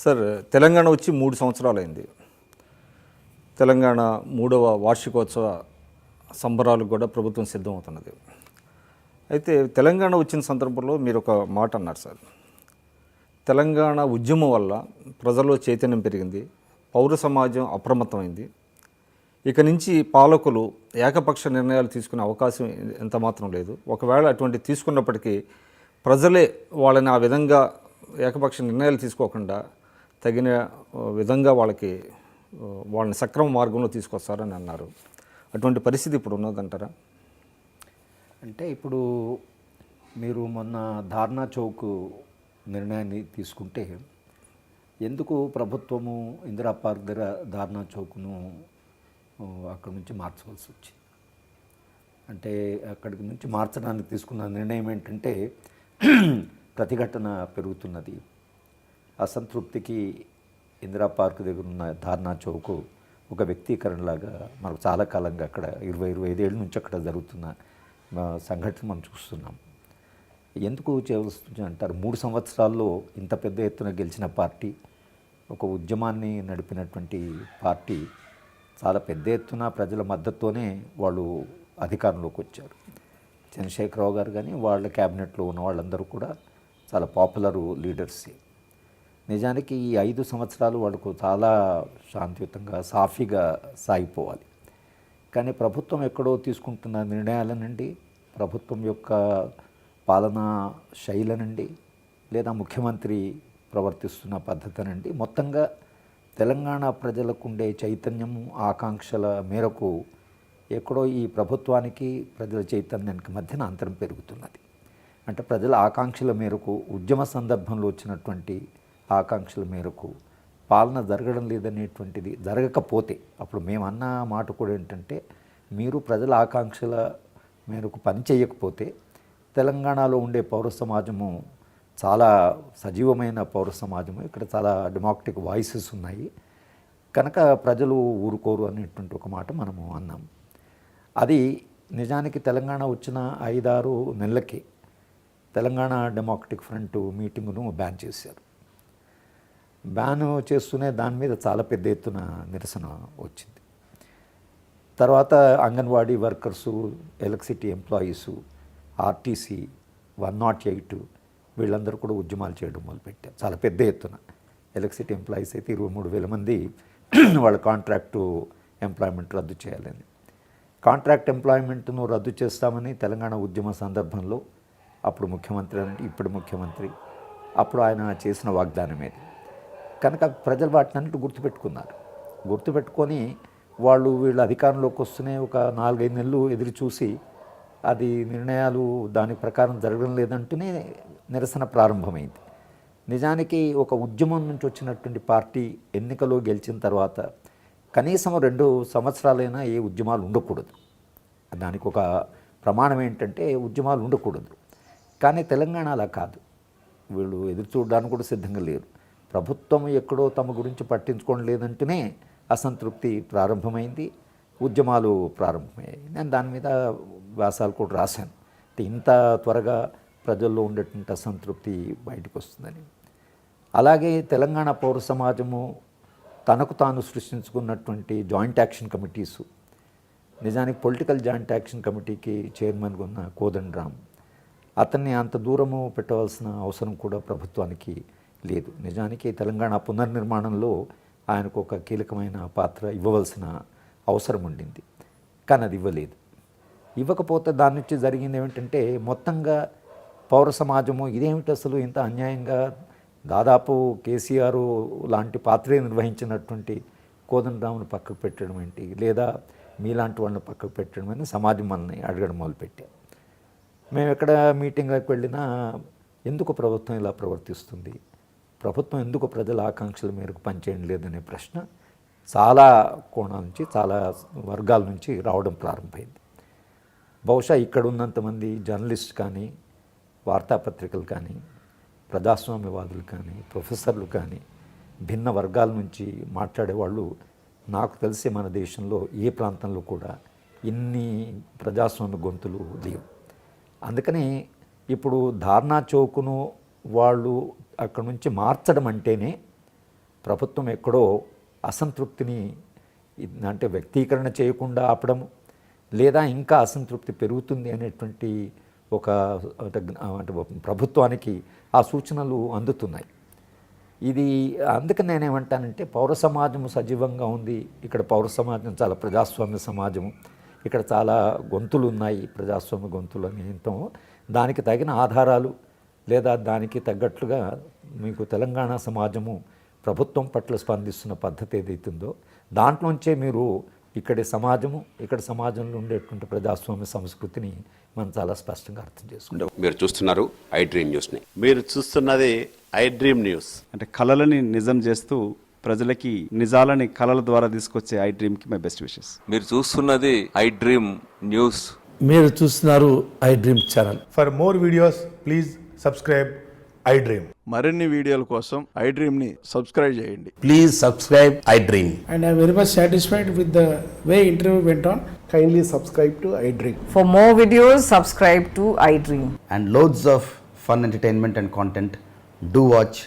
Sir, Telangana వచ్చి 3 సంవత్సరాలైంది. తెలంగాణ 3వ వార్షికోత్సవ సంబరాలకు కూడా ప్రభుత్వం సిద్ధమవుతున్నది. అయితే తెలంగాణ వచ్చిన సందర్భంలో మీరు ఒక మాట అన్నారు సార్. తెలంగాణ ఉద్యమం వల్ల ప్రజల్లో చైతన్యం పెరిగింది, పౌర సమాజం అప్రమత్తమైంది. ఇక నుంచి పాలకులు ఏకపక్ష నిర్ణయాలు తీసుకునే అవకాశం ఎంత మాత్రం లేదు. ఒకవేళ అటువంటి తీసుకున్నప్పటికీ ప్రజలే వాళ్ళని ఆ విధంగా ఏకపక్ష నిర్ణయాలు తీసుకోకుండా తగిన విధంగా వాళ్ళని సక్రమ మార్గంలో తీసుకొస్తారని అన్నారు. అటువంటి పరిస్థితి ఇప్పుడు ఉన్నదంటారా? అంటే ఇప్పుడు మీరు మొన్న ధార్నా చౌక్ నిర్ణయాన్ని తీసుకుంటే ఎందుకు ప్రభుత్వము ఇందిరా పార్క్ దగ్గర ధార్నా చౌక్ను అక్కడి నుంచి మార్చవలసి వచ్చింది? అంటే అక్కడికి నుంచి మార్చడానికి తీసుకున్న నిర్ణయం ఏంటంటే ప్రతిఘటన పెరుగుతున్నది, అసంతృప్తికి ఇందిరా పార్క్ దగ్గర ఉన్న ధార్నా చౌక్ ఒక వ్యక్తీకరణలాగా మనకు చాలా కాలంగా అక్కడ 20-25 ఏళ్ళ నుంచి అక్కడ జరుగుతున్న సంఘటన మనం చూస్తున్నాం. ఎందుకు చేయవలసి అంటారు? 3 సంవత్సరాల్లో ఇంత పెద్ద ఎత్తున గెలిచిన పార్టీ, ఒక ఉద్యమాన్ని నడిపినటువంటి పార్టీ చాలా పెద్ద ఎత్తున ప్రజల మద్దతుతోనే వాళ్ళు అధికారంలోకి వచ్చారు. చంద్రశేఖరరావు గారు కానీ వాళ్ళ క్యాబినెట్లో ఉన్న వాళ్ళందరూ కూడా చాలా పాపులర్ లీడర్సే. నిజానికి ఈ 5 సంవత్సరాలు వాళ్ళకు చాలా శాంతియుతంగా సాఫీగా సాగిపోవాలి. కానీ ప్రభుత్వం ఎక్కడో తీసుకుంటున్న నిర్ణయాల నుండి, ప్రభుత్వం యొక్క పాలనా శైలి నుండి, లేదా ముఖ్యమంత్రి ప్రవర్తిస్తున్న పద్ధతి నుండి మొత్తంగా తెలంగాణ ప్రజలకు ఉండే చైతన్యము, ఆకాంక్షల మేరకు ఎక్కడో ఈ ప్రభుత్వానికి ప్రజల చైతన్యానికి మధ్యన అంతరం పెరుగుతున్నది. అంటే ప్రజల ఆకాంక్షల మేరకు, ఉద్యమ సందర్భంలో వచ్చినటువంటి ఆకాంక్షల మేరకు పాలన జరగడం లేదనేటువంటిది జరగకపోతే, అప్పుడు మేము అన్న మాట కూడా ఏంటంటే, మీరు ప్రజల ఆకాంక్షల మేరకు పని చేయకపోతే తెలంగాణలో ఉండే పౌర సమాజము చాలా సజీవమైన పౌర సమాజము, ఇక్కడ చాలా డెమోక్రటిక్ వాయిసెస్ ఉన్నాయి కనుక ప్రజలు ఊరుకోరు అనేటువంటి ఒక మాట మనము అన్నాం. అది నిజానికి తెలంగాణ వచ్చిన 5-6 నెలలకి తెలంగాణ డెమోక్రటిక్ ఫ్రంట్ మీటింగును బ్యాన్ చేశారు. బ్యాన్ చేస్తూనే దాని మీద చాలా పెద్ద ఎత్తున నిరసన వచ్చింది. తర్వాత anganwadi workers, electricity employees, RTC, 108 వీళ్ళందరూ కూడా ఉద్యమాలు చేయడం మొదలుపెట్టారు చాలా పెద్ద ఎత్తున. ఎలక్ట్రిసిటీ ఎంప్లాయీస్ అయితే 23,000 మంది వాళ్ళ కాంట్రాక్టు ఎంప్లాయ్మెంట్ రద్దు చేయాలని, కాంట్రాక్ట్ ఎంప్లాయ్మెంట్ను రద్దు చేస్తామని తెలంగాణ ఉద్యమ సందర్భంలో అప్పుడు ముఖ్యమంత్రి అంటే ఇప్పుడు ముఖ్యమంత్రి అప్పుడు ఆయన చేసిన వాగ్దానమేది కనుక ప్రజలు వాటిని అన్నిటి గుర్తుపెట్టుకొని వీళ్ళు అధికారంలోకి వస్తూనే ఒక 4-5 నెలలు ఎదురు చూసి అది నిర్ణయాలు దాని ప్రకారం జరగడం లేదంటూనే నిరసన ప్రారంభమైంది. నిజానికి ఒక ఉద్యమం నుంచి వచ్చినటువంటి పార్టీ ఎన్నికలో గెలిచిన తర్వాత కనీసం 2 సంవత్సరాలైనా ఏ ఉద్యమాలు ఉండకూడదు. దానికి ఒక ప్రమాణం ఏంటంటే ఉద్యమాలు ఉండకూడదు. కానీ తెలంగాణ అలా కాదు, వీళ్ళు ఎదురు చూడడానికి కూడా సిద్ధంగా లేరు. ప్రభుత్వం ఎక్కడో తమ గురించి పట్టించుకోవడం లేదంటూనే అసంతృప్తి ప్రారంభమైంది, ఉద్యమాలు ప్రారంభమయ్యాయి. నేను దాని మీద వ్యాసాలు కూడా రాశాను. ఇంత త్వరగా ప్రజల్లో ఉండేటువంటి అసంతృప్తి బయటకు వస్తుందని. అలాగే తెలంగాణ పౌర సమాజము తనకు తాను సృష్టించుకున్నటువంటి జాయింట్ యాక్షన్ కమిటీసు, నిజానికి పొలిటికల్ జాయింట్ యాక్షన్ కమిటీకి చైర్మన్గా ఉన్న కోదండరామ్, అతన్ని అంత దూరము పెట్టవలసిన అవసరం కూడా ప్రభుత్వానికి లేదు. నిజానికి తెలంగాణ పునర్నిర్మాణంలో ఆయనకు ఒక కీలకమైన పాత్ర ఇవ్వవలసిన అవసరం ఉండింది, కానీ అది ఇవ్వలేదు. ఇవ్వకపోతే దాని నుంచి జరిగింది ఏమిటంటే మొత్తంగా పౌర సమాజము ఇదేమిటి అసలు ఇంత అన్యాయంగా దాదాపు కేసీఆర్ లాంటి పాత్రే నిర్వహించినటువంటి కోదండరామును పక్కకు పెట్టడం ఏంటి, లేదా మీలాంటి వాళ్ళని పక్కకు పెట్టడం అని సమాజం మనల్ని అడగడం మొదలుపెట్టాం. మేము ఎక్కడ మీటింగ్లకు వెళ్ళినా ఎందుకు ప్రభుత్వం ఇలా ప్రవర్తిస్తుంది, ప్రభుత్వం ఎందుకు ప్రజల ఆకాంక్షల మేరకు పనిచేయడం లేదనే ప్రశ్న చాలా కోణాల నుంచి, చాలా వర్గాల నుంచి రావడం ప్రారంభమైంది. బహుశా ఇక్కడ ఉన్నంతమంది జర్నలిస్ట్ కానీ, వార్తాపత్రికలు కానీ, ప్రజాస్వామ్యవాదులు కానీ, ప్రొఫెసర్లు కానీ, భిన్న వర్గాల నుంచి మాట్లాడేవాళ్ళు నాకు తెలిసి మన దేశంలో ఏ ప్రాంతంలో కూడా ఇన్ని ప్రజాస్వామ్య గొంతులు లేవు. అందుకని ఇప్పుడు ధార్నా చౌక్ను వాళ్ళు అక్కడ నుంచి మార్చడం అంటేనే ప్రభుత్వం ఎక్కడో అసంతృప్తిని అంటే వ్యక్తీకరణ చేయకుండా ఆపడం, లేదా ఇంకా అసంతృప్తి పెరుగుతుంది అనేటువంటి ఒక అంటే ప్రభుత్వానికి ఆ సూచనలు అందుతున్నాయి. ఇది అందుకని నేనేమంటానంటే పౌర సమాజం సజీవంగా ఉంది. ఇక్కడ పౌర సమాజం చాలా ప్రజాస్వామ్య సమాజం, ఇక్కడ చాలా గొంతులు ఉన్నాయి, ప్రజాస్వామ్య గొంతులు అని అంటాం. దానికి తగిన ఆధారాలు లేదా దానికి తగ్గట్లుగా మీకు తెలంగాణ సమాజము ప్రభుత్వం పట్ల స్పందిస్తున్న పద్ధతి ఏదైతుందో దాంట్లోంచే మీరు ఇక్కడ సమాజంలో ఉండేటువంటి ప్రజాస్వామ్య సంస్కృతిని మనం చాలా స్పష్టంగా అర్థం చేసుకుంటాం. మీరు చూస్తున్నారు ఐ డ్రీమ్ న్యూస్ని. మీరు చూస్తున్నది ఐ డ్రీమ్ న్యూస్. అంటే కళలని నిజం చేస్తూ ప్రజలకి నిజాలని కళల ద్వారా తీసుకొచ్చే ఐ డ్రీమ్కి మై బెస్ట్ విషెస్. మీరు చూస్తున్నది ఐ డ్రీమ్ న్యూస్. మీరు చూస్తున్నారు I dream channel. For more videos, please subscribe I Dream. మరిన్ని వీడియోల కోసం ఐ డ్రీమ్ని సబ్స్క్రైబ్ చేయండి. Please subscribe I dream. And I'm very much satisfied with the way interview went on. Kindly subscribe to I Dream. For more videos, subscribe to iDream. And loads of fun entertainment and content. Do watch